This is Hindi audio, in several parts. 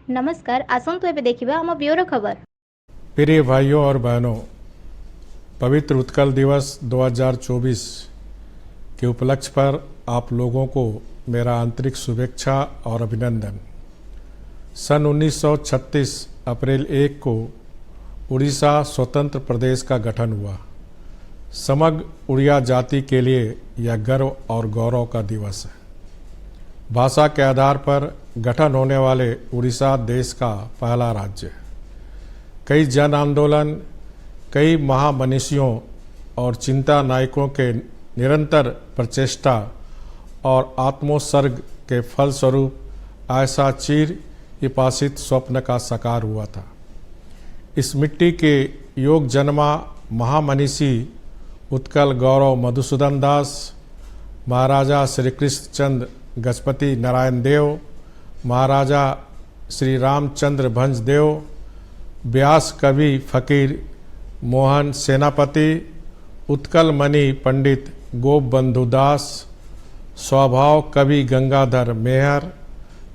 नमस्कार आसंतु एबे देखिबा हम ब्यूरो खबर। प्रिय भाइयों और बहनों, पवित्र उत्कल दिवस 2024 के उपलक्ष्य पर आप लोगों को मेरा आंतरिक शुभेच्छा और अभिनंदन। सन 1936 अप्रैल 1 को उड़ीसा स्वतंत्र प्रदेश का गठन हुआ। समग्र उड़िया जाति के लिए यह गर्व और गौरव का दिवस है। भाषा के आधार पर गठन होने वाले उड़ीसा देश का पहला राज्य है। कई जन आंदोलन, कई महामनीषियों और चिंता नायकों के निरंतर प्रचेष्टा और आत्मोत्सर्ग के फलस्वरूप ऐसा चिर विपासित स्वप्न का साकार हुआ था। इस मिट्टी के योग जन्मा महामनीषी उत्कल गौरव मधुसूदन दास, महाराजा श्री कृष्णचंद्र गजपति नारायण देव, महाराजा श्री रामचंद्र भंज देव, व्यास कवि फकीर मोहन सेनापति, उत्कल मणि पंडित गोपबंधु दास, स्वभाव कवि गंगाधर मेहर,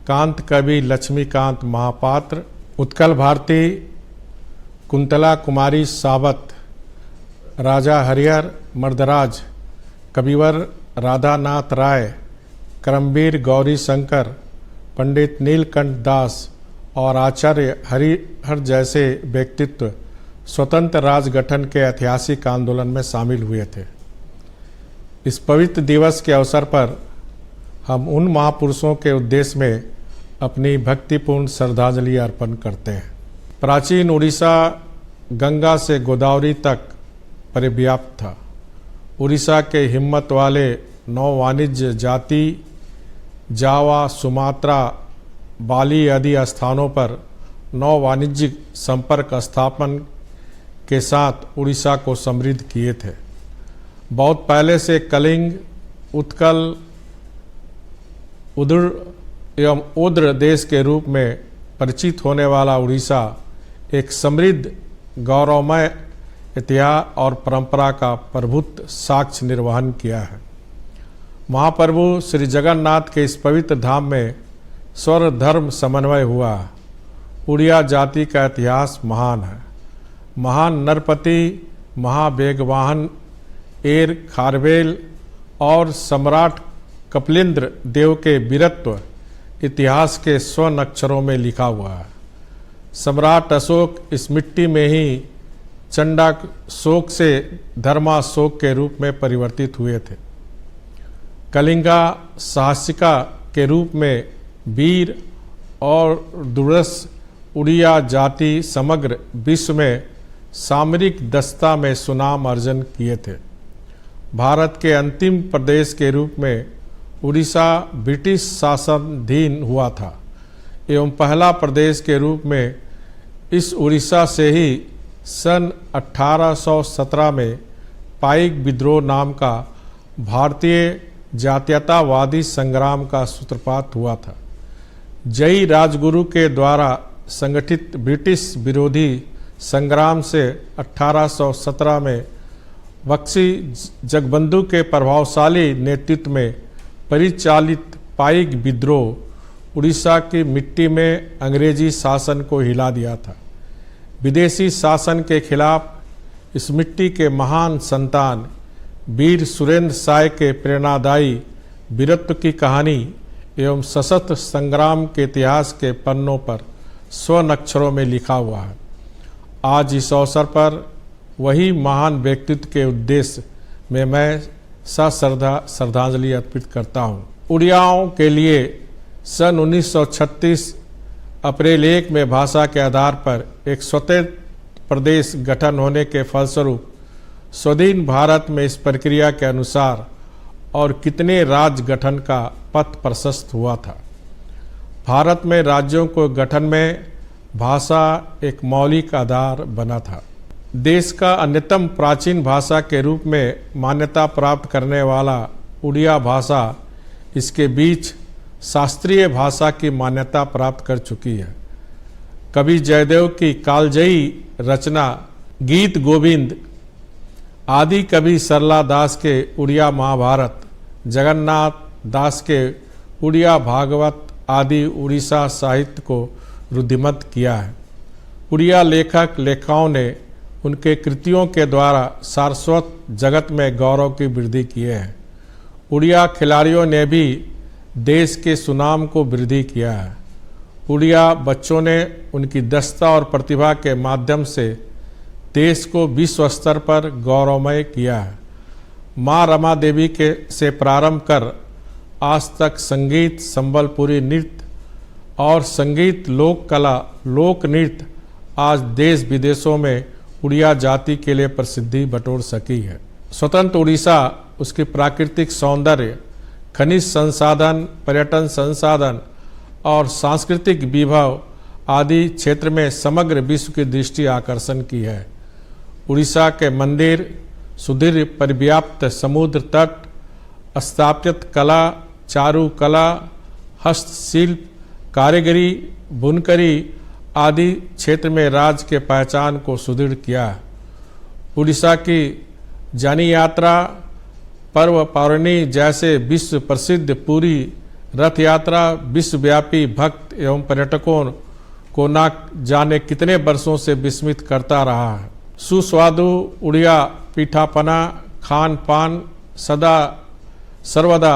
कांत कवि लक्ष्मीकांत महापात्र, उत्कल भारती कुंतला कुमारी सावत, राजा हरिहर मर्दराज, कविवर राधानाथ राय, क्रमवीर गौरी शंकर, पंडित नीलकंठ दास और आचार्य हरिहर जैसे व्यक्तित्व स्वतंत्र राज्य गठन के ऐतिहासिक आंदोलन में शामिल हुए थे। इस पवित्र दिवस के अवसर पर हम उन महापुरुषों के उद्देश्य में अपनी भक्तिपूर्ण श्रद्धांजलि अर्पण करते हैं। प्राचीन उड़ीसा गंगा से गोदावरी तक परिव्याप्त था। उड़ीसा के हिम्मत वाले नौ वाणिज्य जाति जावा, सुमात्रा, बाली आदि स्थानों पर नौ वाणिज्यिक संपर्क स्थापन के साथ उड़ीसा को समृद्ध किए थे। बहुत पहले से कलिंग, उत्कल, उद्र एवं ओद्र देश के रूप में परिचित होने वाला उड़ीसा एक समृद्ध गौरवमय इतिहास और परंपरा का प्रभुत्व साक्ष्य निर्वहन किया है। महाप्रभु श्री जगन्नाथ के इस पवित्र धाम में स्वर धर्म समन्वय हुआ। उड़िया जाति का इतिहास महान है। महान नरपति, महावेगवाहन एर खारवेल और सम्राट कपिलेंद्र देव के वीरत्व इतिहास के स्वर्ण अक्षरों में लिखा हुआ है। सम्राट अशोक इस मिट्टी में ही चंडाशोक से धर्माशोक के रूप में परिवर्तित हुए थे। कलिंगा साहसिका के रूप में वीर और दुर्धर्ष उड़िया जाति समग्र विश्व में सामरिक दस्ता में सुनाम अर्जन किए थे। भारत के अंतिम प्रदेश के रूप में उड़ीसा ब्रिटिश शासनाधीन हुआ था एवं पहला प्रदेश के रूप में इस उड़ीसा से ही सन 1817 में पाइक विद्रोह नाम का भारतीय जातीयतावादी संग्राम का सूत्रपात हुआ था। जयी राजगुरु के द्वारा संगठित ब्रिटिश विरोधी संग्राम से 1817 में बख्शी जगबंधु के प्रभावशाली नेतृत्व में परिचालित पाइक विद्रोह उड़ीसा की मिट्टी में अंग्रेजी शासन को हिला दिया था। विदेशी शासन के खिलाफ इस मिट्टी के महान संतान वीर सुरेंद्र साय के प्रेरणादायी वीरत्व की कहानी एवं सशस्त्र संग्राम के इतिहास के पन्नों पर स्वर्ण अक्षरों में लिखा हुआ है। आज इस अवसर पर वही महान व्यक्तित्व के उद्देश्य में मैं श्रद्धांजलि अर्पित करता हूँ। उड़ियाओं के लिए सन 1936 अप्रैल 1 में भाषा के आधार पर एक स्वतंत्र प्रदेश गठन होने के फलस्वरूप स्वाधीन भारत में इस प्रक्रिया के अनुसार और कितने राज्य गठन का पथ प्रशस्त हुआ था। भारत में राज्यों को गठन में भाषा एक मौलिक आधार बना था। देश का अन्यतम प्राचीन भाषा के रूप में मान्यता प्राप्त करने वाला उड़िया भाषा इसके बीच शास्त्रीय भाषा की मान्यता प्राप्त कर चुकी है। कवि जयदेव की कालजयी रचना गीत गोविंद आदि कवि सरला दास के उड़िया महाभारत, जगन्नाथ दास के उड़िया भागवत आदि उड़ीसा साहित्य को रुद्धिमत किया है। उड़िया लेखक लेखकों ने उनके कृतियों के द्वारा सारस्वत जगत में गौरव की वृद्धि किए हैं। उड़िया खिलाड़ियों ने भी देश के सुनाम को वृद्धि किया है। उड़िया बच्चों ने उनकी दक्षता और प्रतिभा के माध्यम से देश को विश्व स्तर पर गौरवमय किया है। माँ रमा देवी के से प्रारंभ कर आज तक संगीत, संबलपुरी नृत्य और संगीत, लोक कला, लोक नृत्य आज देश विदेशों में उड़िया जाति के लिए प्रसिद्धि बटोर सकी है। स्वतंत्र उड़ीसा उसकी प्राकृतिक सौंदर्य, खनिज संसाधन, पर्यटन संसाधन और सांस्कृतिक विभव आदि क्षेत्र में समग्र विश्व की दृष्टि आकर्षण की है। उड़ीसा के मंदिर, सुदृढ़ परिव्याप्त समुद्र तट, स्थापत्य कला, चारुकला, हस्तशिल्प, कारीगरी, बुनकरी आदि क्षेत्र में राज्य के पहचान को सुदृढ़ किया। उड़ीसा की जानी यात्रा, पर्व पौर्णी जैसे विश्व प्रसिद्ध पुरी रथ यात्रा विश्वव्यापी भक्त एवं पर्यटकों को न जाने कितने वर्षों से विस्मित करता रहा है। सुस्वादु उड़िया पीठापना, खान पान सदा सर्वदा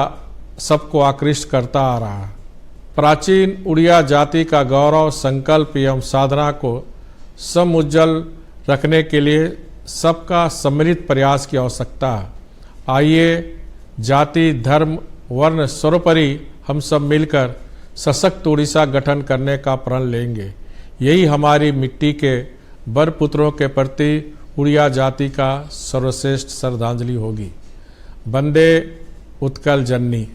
सबको आकृष्ट करता आ रहा है। प्राचीन उड़िया जाति का गौरव, संकल्प एवं साधना को समुज्जल रखने के लिए सबका सम्मिलित प्रयास की आवश्यकता है। आइए जाति, धर्म, वर्ण सर्वोपरि हम सब मिलकर सशक्त उड़ीसा गठन करने का प्रण लेंगे। यही हमारी मिट्टी के वर पुत्रों के प्रति उड़िया जाति का सर्वश्रेष्ठ श्रद्धांजलि होगी। वंदे उत्कल जननी।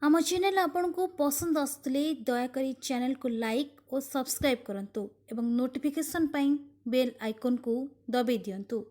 आम चैनल आपन को पसंद आसुले दयाकरी चैनल को लाइक और सब्सक्राइब करंतु एवं नोटिफिकेशन पाई बेल आइकन को दबाई दियंतु।